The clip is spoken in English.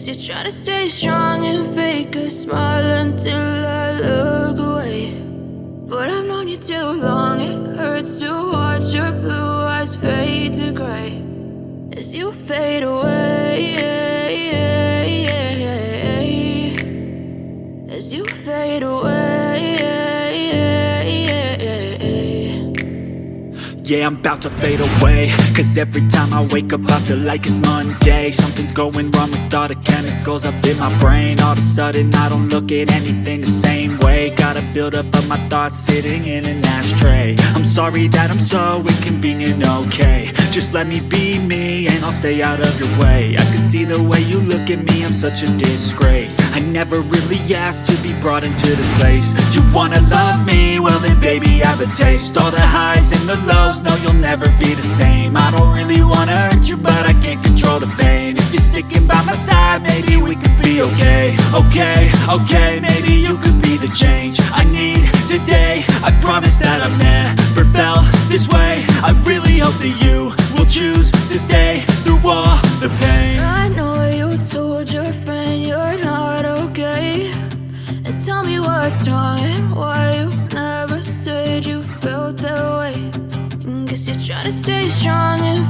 Guess you're trying to stay strong and fake a smile until I look away. But I've known you too long, it hurts to watch your blue eyes fade to gray as you fade away, as you fade away. Yeah, I'm about to fade away, cause every time I wake up I feel like it's Monday. Something's going wrong with all the chemicals up in my brain. All of a sudden I don't look at anything the same way. Got a buildup of my thoughts sitting in an ashtray. I'm sorry that I'm so inconvenient, okay. Just let me be me and I'll stay out of your way. I can see the way you look at me, I'm such a disgrace. I never really asked to be brought into this place. You wanna love me? Well then baby I have a taste. All the highs and the lows, no you'll never be the same. I don't really wanna hurt you but I can't control the pain. If you're sticking by my side maybe we could be okay. Okay, maybe you could be the change I need today. I promise that I've never felt this way. I really hope that you will choose to stay through all the pain. I know you told your friend you're not okay, and tell me what's wrong and why you never said you felt that way. Guess you're trying to stay strong and